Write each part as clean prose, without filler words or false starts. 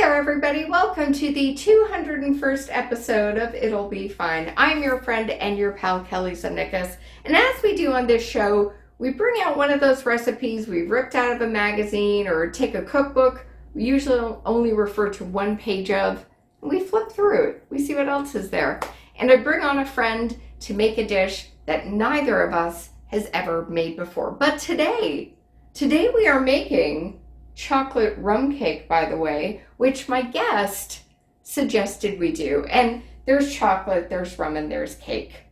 there, everybody. Welcome to the 201st episode of It'll Be Fine. I'm your friend and your pal, Kelly Zunikas. And as we do on this show, we bring out one of those recipes we've ripped out of a magazine or take a cookbook we usually only refer to one page of, and we flip through it. We see what else is there. And I bring on a friend to make a dish that neither of us has ever made before. But today we are making chocolate rum cake, by the way, which my guest suggested we do. And there's chocolate, there's rum, and there's cake.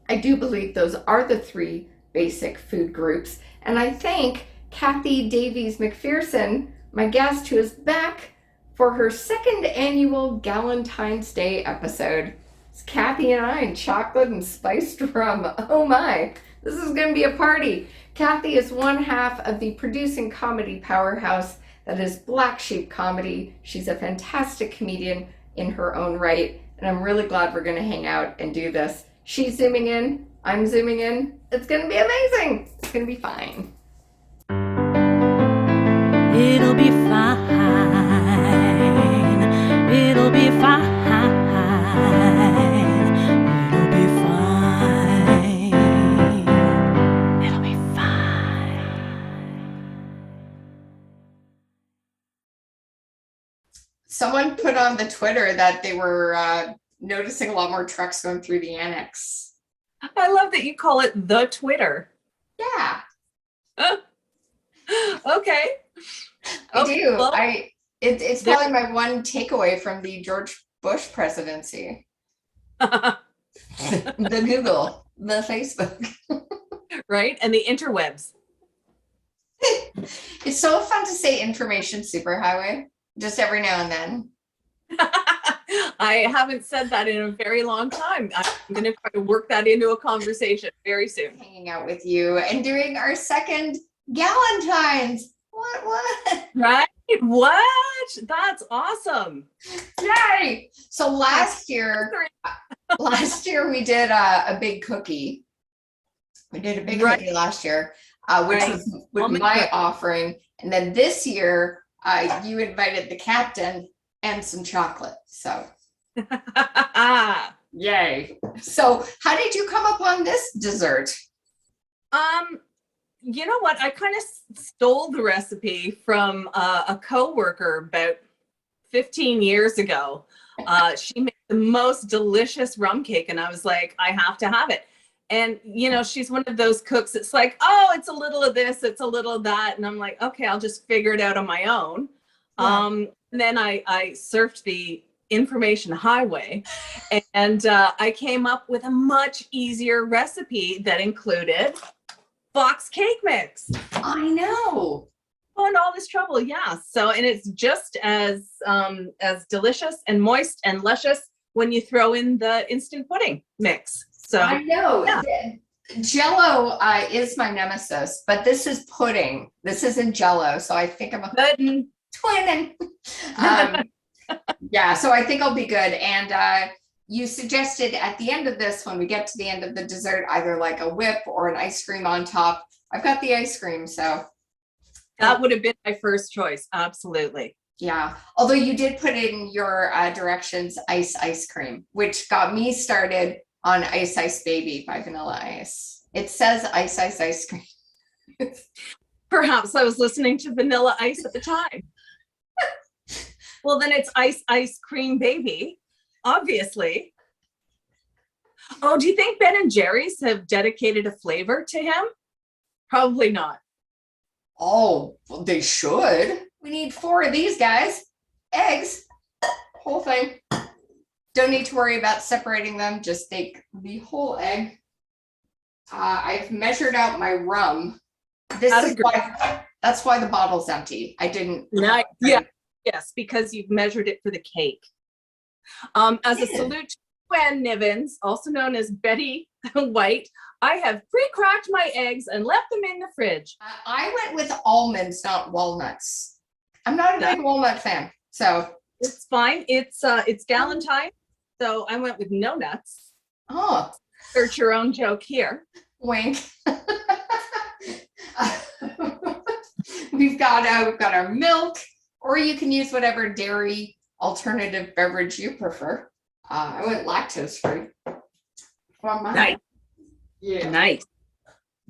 I do believe those are the three basic food groups. And I thank Cathy Davies MacPherson, my guest, who is back for her second annual Galentine's Day episode. It's Cathy and I and chocolate and spiced rum. Oh my, this is going to be a party. Cathy is one half of the producing comedy powerhouse that is Black Sheep Comedy. She's a fantastic comedian in her own right, and I'm really glad we're going to hang out and do this. She's zooming in, I'm zooming in. It's going to be amazing. It's going to be fine. It'll be fine. It'll be fine. It'll be fine. It'll be fine. Someone put on the Twitter that they were noticing a lot more trucks going through the annex. I love that you call it the Twitter. Yeah. Okay. I do. Well, It's probably my one takeaway from the George Bush presidency. The Google, the Facebook. right? And the interwebs. It's so fun to say information superhighway, just every now and then. I haven't said that in a very long time. I'm going to try to work that into a conversation very soon. Hanging out with you and doing our second Galentine's. What? Right? What? That's awesome. Yay! So last year we did a big cookie. We did a big cookie last year, which was with my offering. And then this year, you invited the captain and some chocolate. So, yay. So how did you come up on this dessert? You know what? I kind of stole the recipe from a coworker about 15 years ago. She made the most delicious rum cake, and I was like, I have to have it. And, you know, she's one of those cooks. It's like, oh, it's a little of this, it's a little of that. And I'm like, okay, I'll just figure it out on my own. And then I surfed the information highway, and I came up with a much easier recipe that included box cake mix. I know. Going to all this trouble, yeah. So, and it's just as delicious and moist and luscious when you throw in the instant pudding mix. So I know. Yeah. Jello is my nemesis, but this is pudding. This isn't Jello, so I think I'm a twinning. Yeah, so I think I'll be good. And you suggested at the end of this, when we get to the end of the dessert, either like a whip or an ice cream on top. I've got the ice cream, so. That would have been my first choice, absolutely. Yeah, although you did put in your directions ice cream, which got me started on Ice Ice Baby by Vanilla Ice. It says ice cream. Perhaps I was listening to Vanilla Ice at the time. Well, then it's Ice Cream Baby. Obviously. Oh, do you think Ben and Jerry's have dedicated a flavor to him? Probably not. Oh, well, they should. We need 4 of these guys. Eggs. Whole thing. Don't need to worry about separating them. Just take the whole egg. I've measured out my rum. That's why the bottle's empty. I didn't. Yes, because you've measured it for the cake. As a salute to Gwen Nivens, also known as Betty White, I have pre-cracked my eggs and left them in the fridge. I went with almonds, not walnuts. I'm not a big walnut fan, so it's fine. It's Galentine, so I went with no nuts. Oh, Search your own joke here. Wink. We've got our milk. Or you can use whatever dairy alternative beverage you prefer. I went lactose free. Nice. Yeah. Nice.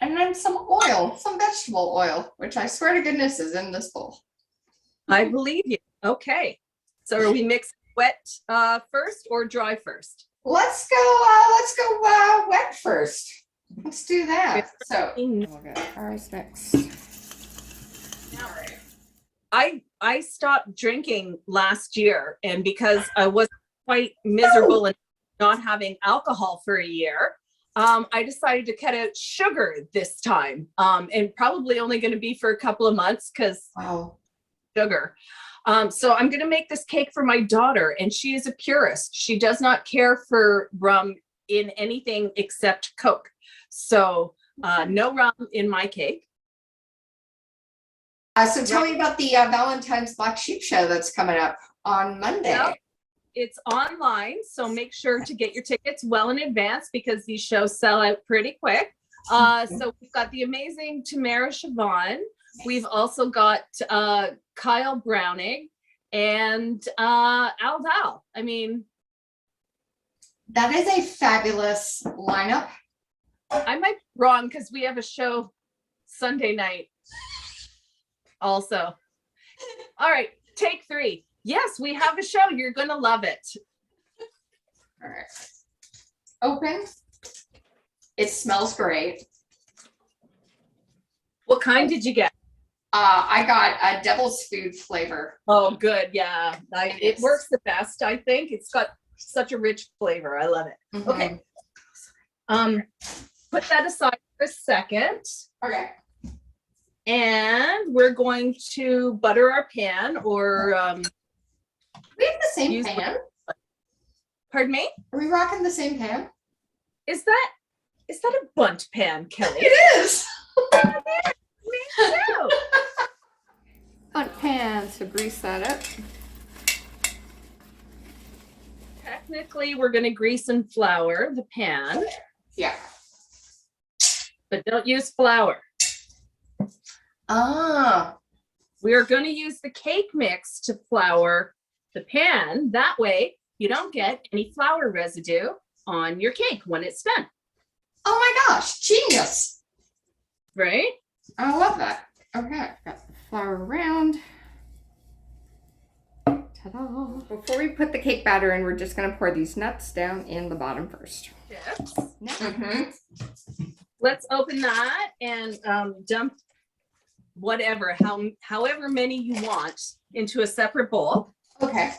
And then some oil, some vegetable oil, which I swear to goodness is in this bowl. I believe you. Okay. So are we mixing wet first or dry first? Let's go wet first. Let's do that. So we'll get our rice mix. All right. I stopped drinking last year, and because I was quite miserable and not having alcohol for a year, I decided to cut out sugar this time, and probably only going to be for a couple of months because sugar. So I'm going to make this cake for my daughter, and she is a purist. She does not care for rum in anything except Coke. So no rum in my cake. So tell me about the Valentine's Black Sheep show that's coming up on Monday. Well, it's online, so make sure to get your tickets well in advance because these shows sell out pretty quick. So we've got the amazing Tamara Siobhan. We've also got Kyle Browning and Al Val. I mean, that is a fabulous lineup. I might be wrong because we have a show Sunday night also. All right, take 3. Yes, we have a show. You're going to love it. All right. Open. It smells great. What kind did you get? I got a devil's food flavor. Oh, good. Yeah, it works the best, I think. It's got such a rich flavor. I love it. Mm-hmm. Okay. Put that aside for a second. Okay. And we're going to butter our pan, or we have the same pan. Pardon me? Are we rocking the same pan? Is that a bunt pan, Kelly? It is. Me too. Bunt pan, so grease that up. Technically, we're going to grease and flour the pan. Yeah. But don't use flour. We are going to use the cake mix to flour the pan. That way, you don't get any flour residue on your cake when it's done. Oh my gosh, genius. Right? I love that. Okay, got the flour around. Ta-da. Before we put the cake batter in, we're just going to pour these nuts down in the bottom first. Chips. Mm-hmm. Let's open that and dump whatever, however many you want into a separate bowl. Okay.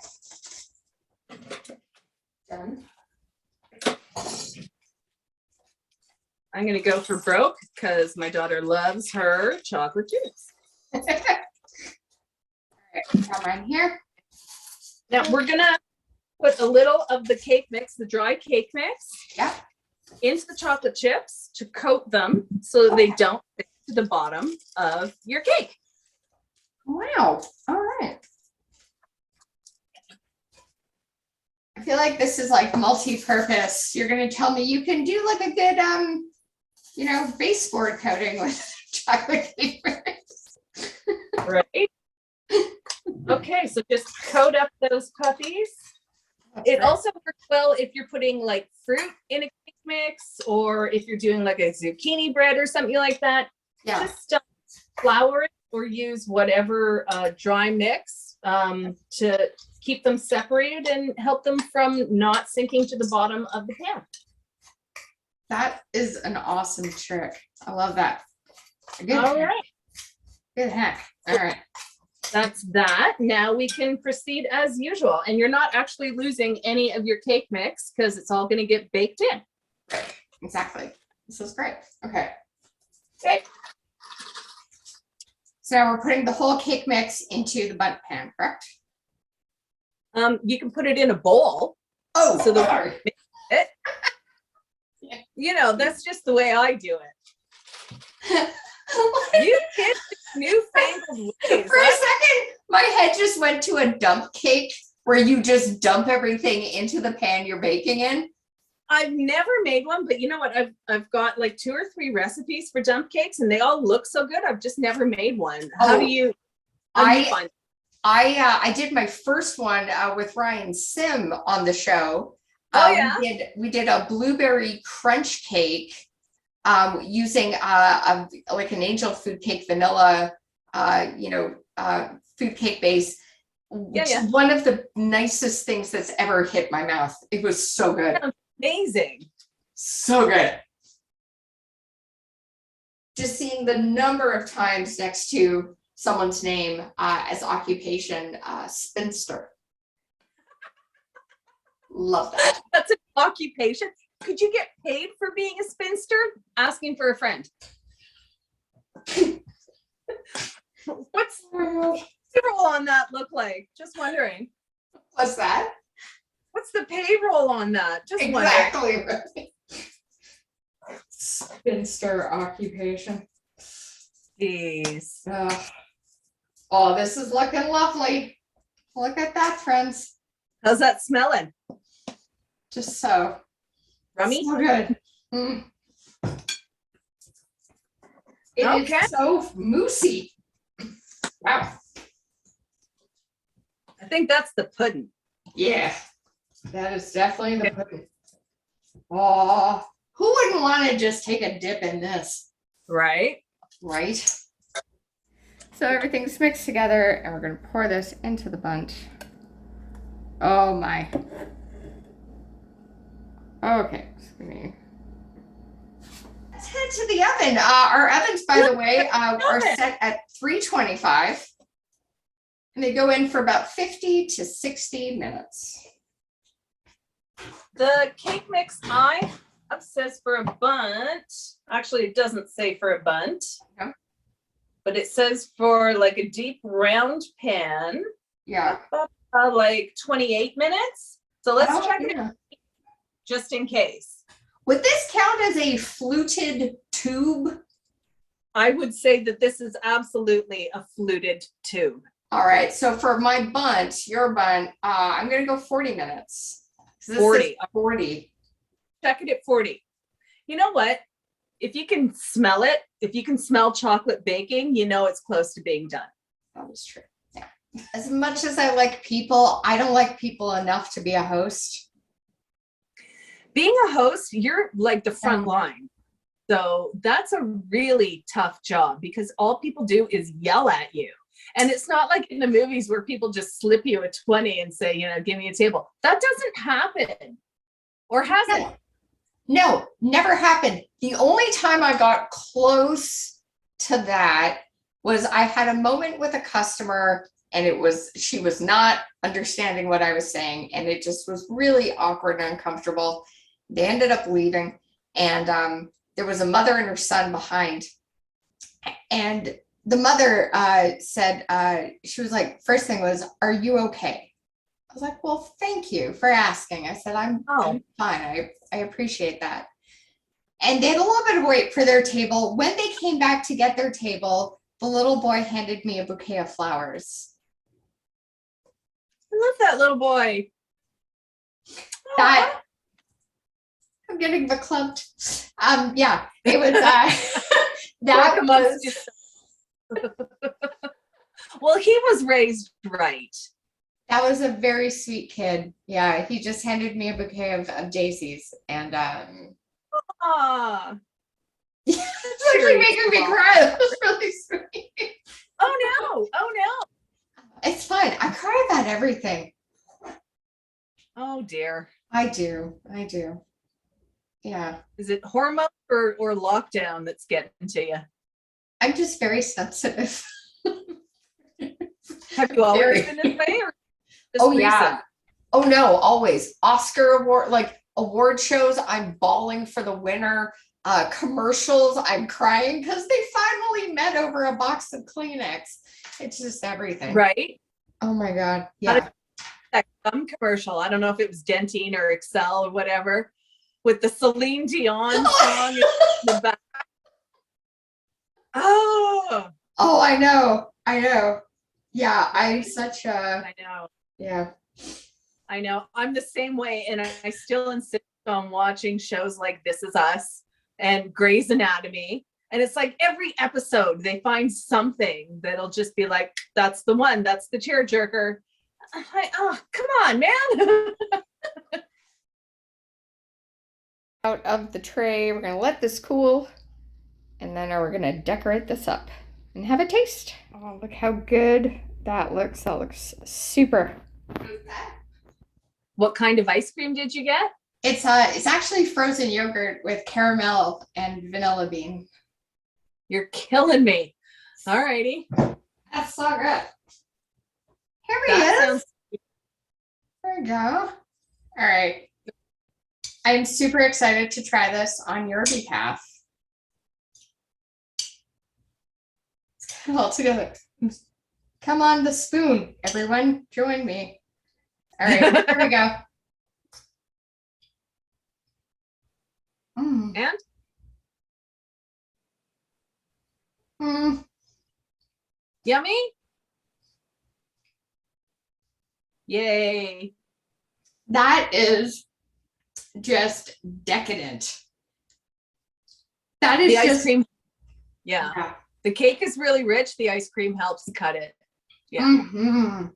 Done. I'm going to go for broke because my daughter loves her chocolate chips. All right, come right here. Now we're going to put a little of the cake mix, the dry cake mix, into the chocolate chips to coat them so that they don't stick to the bottom of your cake. Wow. All right. I feel like this is like multi-purpose. You're going to tell me you can do like a good, baseboard coating with chocolate cake mix. Right. Okay, so just coat up those puppies. That's It right. also works well if you're putting like fruit in a cake mix, or if you're doing like a zucchini bread or something like that. Yeah. Just flour it or use whatever dry mix to keep them separated and help them from not sinking to the bottom of the pan. That is an awesome trick. I love that. Good All hack. right, Good hack. All right. that's that. Now we can proceed as usual, and you're not actually losing any of your cake mix because it's all going to get baked in. Exactly. This is great. Okay. Okay. So now we're putting the whole cake mix into the bundt pan, correct? You can put it in a bowl. Oh, So the- sorry. That's just the way I do it. You kids, newfangled ways. For a second, my head just went to a dump cake where you just dump everything into the pan you're baking in. I've never made one, but you know what? I've got like 2 or 3 recipes for dump cakes, and they all look so good. I've just never made one. How do you find? I did my first one with Ryan Sim on the show. Oh, yeah? We did a blueberry crunch cake using like an angel food cake vanilla, food cake base. Which Yeah. is one of the nicest things that's ever hit my mouth. It was so good. Amazing. So good. Just seeing the number of times next to someone's name as occupation, spinster. Love that. That's an occupation. Could you get paid for being a spinster? Asking for a friend. What's the payroll on that look like? Just wondering. What's that? What's the payroll on that? Just exactly. Right. Spinster occupation. Jeez. Oh, this is looking lovely. Look at that, friends. How's that smelling? Just so Rummy? So good. It is so moosey. Wow. I think that's the pudding. Yeah, that is definitely the pudding. Oh, who wouldn't want to just take a dip in this? Right? Right. So everything's mixed together and we're going to pour this into the bunch. Oh my. Okay. Let's head to the oven. Our ovens, by the way, are set at 325. And they go in for about 50 to 60 minutes. The cake mix I have says for a bundt. Actually, it doesn't say for a bundt. Okay. But it says for like a deep round pan. Yeah. Like 28 minutes. So let's check it just in case. Would this count as a fluted tube? I would say that this is absolutely a fluted tube. All right, so for my bundt, your bundt, I'm gonna go 40 minutes. 40. 40. Check it at 40. You know what? If you can smell it, if you can smell chocolate baking, you know it's close to being done. That is true. Yeah. As much as I like people, I don't like people enough to be a host. Being a host, you're like the front line. So that's a really tough job because all people do is yell at you. And it's not like in the movies where people just slip you a 20 and say, give me a table. That doesn't happen. Or has it? No, never happened. The only time I got close to that was I had a moment with a customer and she was not understanding what I was saying. And it just was really awkward and uncomfortable. They ended up leaving and there was a mother and her son behind. And the mother said, she was like, first thing was, are you okay? I was like, well, thank you for asking. I said, I'm fine. I appreciate that. And they had a little bit of wait for their table. When they came back to get their table, the little boy handed me a bouquet of flowers. I love that little boy. That I'm getting verklempt. Yeah, it was that was well, he was raised right. That was a very sweet kid. Yeah, he just handed me a bouquet of daisies and it's actually making me cry. That was really sweet. Oh no. It's fine. I cry about everything. Oh dear. I do. Yeah. Is it hormone or lockdown that's getting to you? I'm just very sensitive. Have you always been this way? Oh yeah. Oh no, always. Oscar award, like award shows, I'm bawling for the winner. Commercials, I'm crying because they finally met over a box of Kleenex. It's just everything. Right? Oh my God. Yeah. That gum commercial. I don't know if it was Dentine or Excel or whatever, with the Celine Dion song in the back. Oh, I know. Yeah, I know. Yeah. I know. I'm the same way, and I still insist on watching shows like This Is Us and Grey's Anatomy And it's like every episode they find something that'll just be like, that's the one, that's the tear jerker. Oh, come on, man. Out of the tray, we're gonna let this cool, and then we're gonna decorate this up and have a taste. Oh, look how good that looks. That looks super. What kind of ice cream did you get? It's actually frozen yogurt with caramel and vanilla bean. You're killing me. All righty. That's so good. Here he That is. sounds There we go. All right. I'm super excited to try this on your behalf. Let's get it all together. Come on the spoon, everyone. Join me. All right, here we go. And yummy. Yay. That is just decadent. That is The ice just cream. Yeah. The cake is really rich. The ice cream helps cut it. Yeah. Mm-hmm.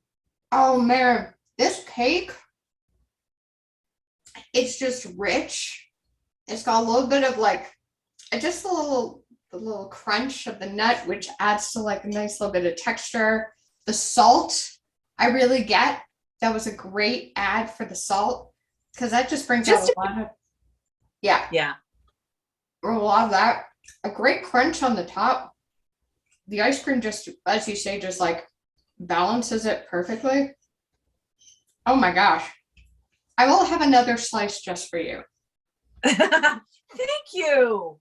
Oh man, this cake, it's just rich. It's got a little bit of like, just the little crunch of the nut, which adds to like a nice little bit of texture. The salt, I really get. That was a great add for the salt, because that just brings out a lot of, Yeah. a lot of that. A great crunch on the top. The ice cream just, as you say, just like balances it perfectly. Oh my gosh. I will have another slice just for you. Thank you.